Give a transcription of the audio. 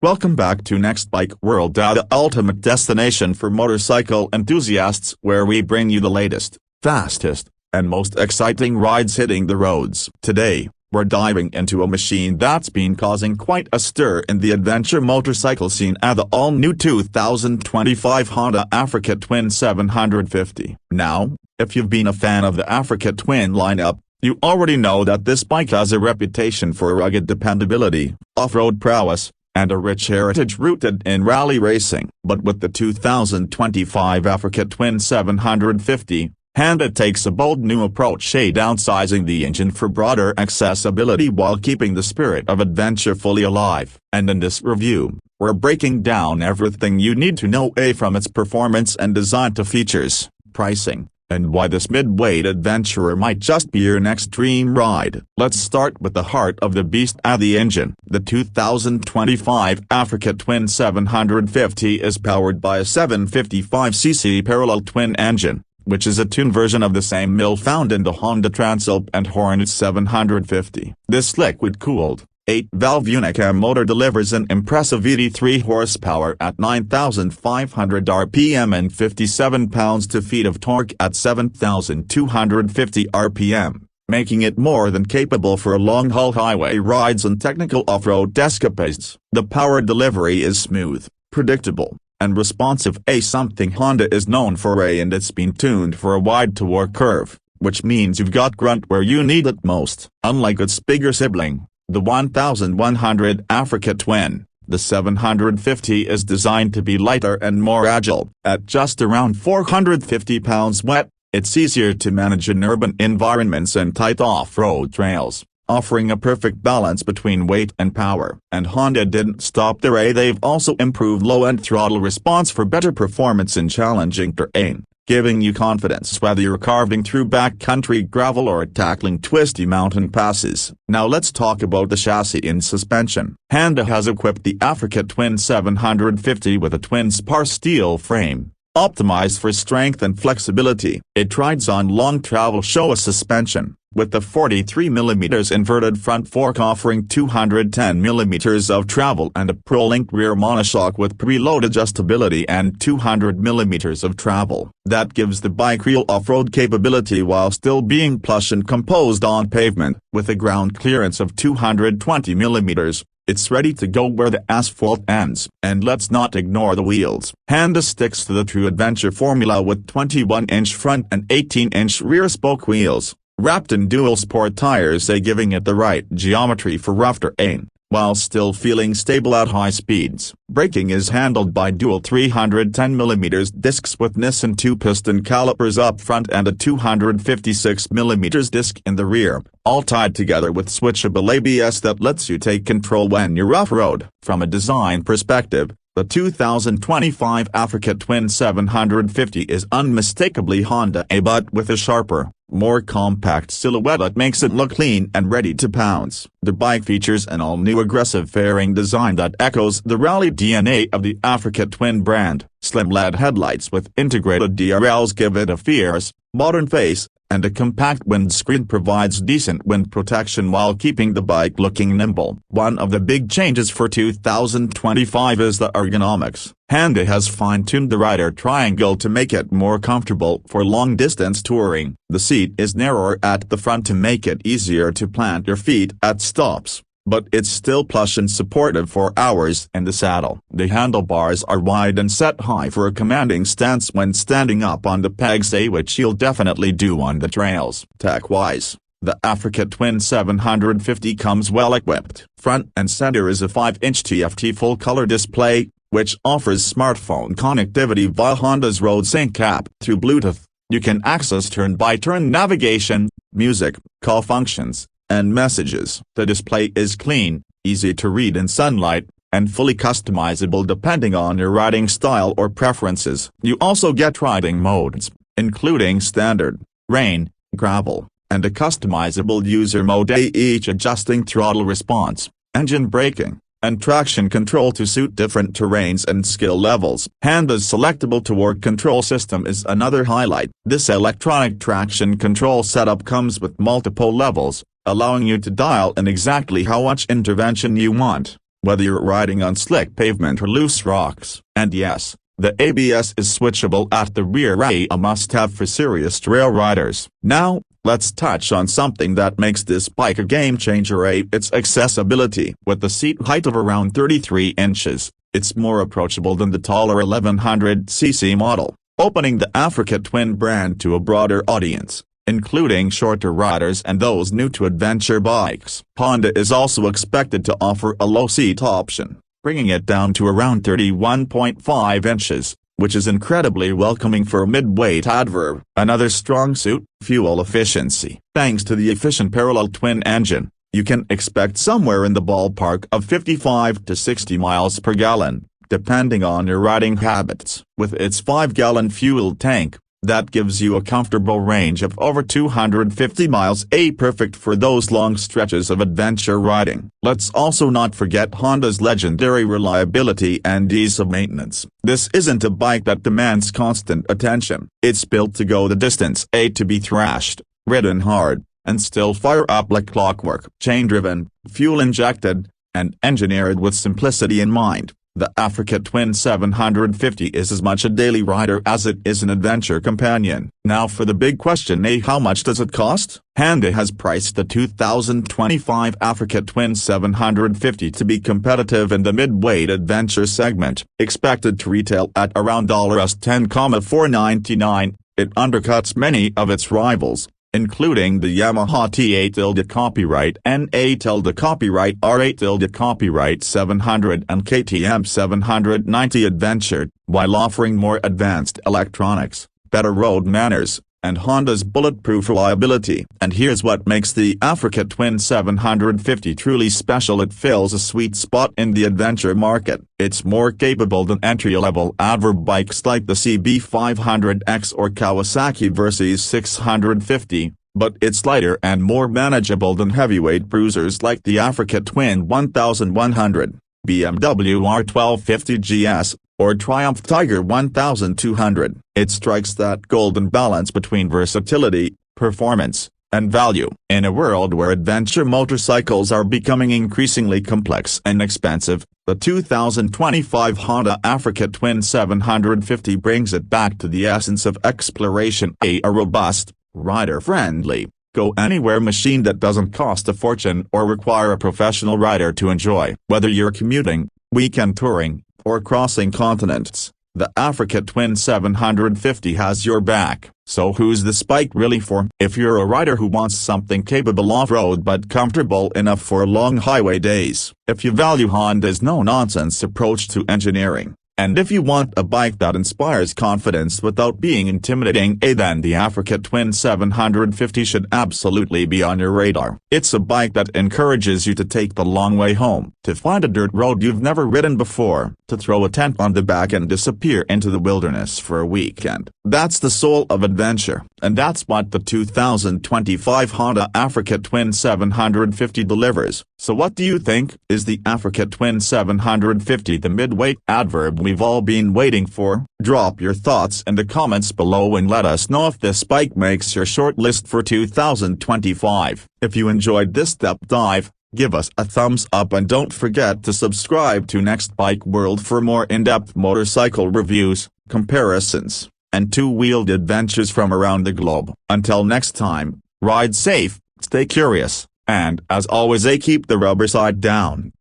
Welcome back to Next Bike World, the ultimate destination for motorcycle enthusiasts, where we bring you the latest, fastest, and most exciting rides hitting the roads. Today, we're diving into a machine that's been causing quite a stir in the adventure motorcycle scene at the all-new 2025 Honda Africa Twin 750. Now, if you've been a fan of the Africa Twin lineup, you already know that this bike has a reputation for rugged dependability, off-road prowess, and a rich heritage rooted in rally racing. But with the 2025 Africa Twin 750, Honda takes a bold new approach, downsizing the engine for broader accessibility while keeping the spirit of adventure fully alive. And in this review, we're breaking down everything you need to know from its performance and design to features, pricing, and why this mid-weight adventurer might just be your next dream ride. Let's start with the heart of the beast, the engine. The 2025 Africa Twin 750 is powered by a 755cc parallel twin engine, which is a tuned version of the same mill found in the Honda Transalp and Hornet 750. This liquid-cooled, 8-valve Unicam motor delivers an impressive 83 horsepower at 9,500 RPM and 57 pounds-to-feet of torque at 7,250 RPM, making it more than capable for long-haul highway rides and technical off-road escapades. The power delivery is smooth, predictable, and responsive, something Honda is known for, and it's been tuned for a wide-to-work curve, which means you've got grunt where you need it most. Unlike its bigger sibling, the 1100 Africa Twin, the 750 is designed to be lighter and more agile. At just around 450 pounds wet, it's easier to manage in urban environments and tight off-road trails, offering a perfect balance between weight and power. And Honda didn't stop there, they've also improved low-end throttle response for better performance in challenging terrain, giving you confidence whether you're carving through backcountry gravel or tackling twisty mountain passes. Now let's talk about the chassis and suspension. Honda has equipped the Africa Twin 750 with a twin spar steel frame, optimized for strength and flexibility. It rides on long travel Showa suspension, with the 43mm inverted front fork offering 210mm of travel and a Pro-Link rear monoshock with preload adjustability and 200mm of travel. That gives the bike real off-road capability while still being plush and composed on pavement. With a ground clearance of 220mm, it's ready to go where the asphalt ends. And let's not ignore the wheels. Honda sticks to the true adventure formula with 21-inch front and 18-inch rear spoke wheels, wrapped in dual sport tires, giving it the right geometry for rough terrain, while still feeling stable at high speeds. Braking is handled by dual 310mm discs with Nissan 2-piston calipers up front and a 256mm disc in the rear, all tied together with switchable ABS that lets you take control when you're off-road. From a design perspective, the 2025 Africa Twin 750 is unmistakably Honda, but with a sharper, more compact silhouette that makes it look clean and ready to pounce. The bike features an all-new aggressive fairing design that echoes the rally DNA of the Africa Twin brand. Slim LED headlights with integrated DRLs give it a fierce, modern face, and a compact windscreen provides decent wind protection while keeping the bike looking nimble. One of the big changes for 2025 is the ergonomics. Honda has fine-tuned the rider triangle to make it more comfortable for long-distance touring. The seat is narrower at the front to make it easier to plant your feet at stops, but it's still plush and supportive for hours in the saddle. The handlebars are wide and set high for a commanding stance when standing up on the pegs, which you'll definitely do on the trails. Tech-wise, the Africa Twin 750 comes well equipped. Front and center is a 5-inch TFT full-color display, which offers smartphone connectivity via Honda's RoadSync app. Through Bluetooth, you can access turn-by-turn navigation, music, call functions, and messages. The display is clean, easy to read in sunlight, and fully customizable depending on your riding style or preferences. You also get riding modes, including standard, rain, gravel, and a customizable user mode, each adjusting throttle response, engine braking, and traction control to suit different terrains and skill levels. Honda's selectable torque control system is another highlight. This electronic traction control setup comes with multiple levels, allowing you to dial in exactly how much intervention you want, whether you're riding on slick pavement or loose rocks. And yes, the ABS is switchable at the rear, a must-have for serious trail riders. Now, let's touch on something that makes this bike a game-changer, its accessibility. With the seat height of around 33 inches, it's more approachable than the taller 1100cc model, opening the Africa Twin brand to a broader audience, including shorter riders and those new to adventure bikes. Honda is also expected to offer a low seat option, bringing it down to around 31.5 inches, which is incredibly welcoming for a mid-weight adverb. Another strong suit, fuel efficiency. Thanks to the efficient parallel twin engine, you can expect somewhere in the ballpark of 55 to 60 miles per gallon, depending on your riding habits. With its 5-gallon fuel tank, that gives you a comfortable range of over 250 miles, perfect for those long stretches of adventure riding. Let's also not forget Honda's legendary reliability and ease of maintenance. This isn't a bike that demands constant attention. It's built to go the distance, to be thrashed, ridden hard, and still fire up like clockwork. Chain-driven, fuel-injected, and engineered with simplicity in mind, the Africa Twin 750 is as much a daily rider as it is an adventure companion. Now for the big question, how much does it cost? Honda has priced the 2025 Africa Twin 750 to be competitive in the mid-weight adventure segment, expected to retail at around $10,499. It undercuts many of its rivals, including the Yamaha T8 copyright N8 copyright R8 copyright 700 and KTM 790 Adventure, while offering more advanced electronics, better road manners, and Honda's bulletproof reliability. And here's what makes the Africa Twin 750 truly special: it fills a sweet spot in the adventure market. It's more capable than entry-level adverb bikes like the CB500X or Kawasaki Versys 650, but it's lighter and more manageable than heavyweight bruisers like the Africa Twin 1100, BMW R1250 GS, or Triumph Tiger 1200. It strikes that golden balance between versatility, performance, and value. In a world where adventure motorcycles are becoming increasingly complex and expensive, the 2025 Honda Africa Twin 750 brings it back to the essence of exploration, a robust, rider-friendly, go-anywhere machine that doesn't cost a fortune or require a professional rider to enjoy. Whether you're commuting, weekend touring, or crossing continents, the Africa Twin 750 has your back. So who's this bike really for? If you're a rider who wants something capable off-road but comfortable enough for long highway days, if you value Honda's no-nonsense approach to engineering, and if you want a bike that inspires confidence without being intimidating, then the Africa Twin 750 should absolutely be on your radar. It's a bike that encourages you to take the long way home, to find a dirt road you've never ridden before, to throw a tent on the back and disappear into the wilderness for a weekend. That's the soul of adventure, and that's what the 2025 Honda Africa Twin 750 delivers. So what do you think? Is the Africa Twin 750 the midweight adverb we've all been waiting for? Drop your thoughts in the comments below and let us know if this bike makes your short list for 2025. If you enjoyed this deep dive, give us a thumbs up and don't forget to subscribe to Next Bike World for more in-depth motorcycle reviews, comparisons, and two-wheeled adventures from around the globe. Until next time, ride safe, stay curious, and as always, keep the rubber side down.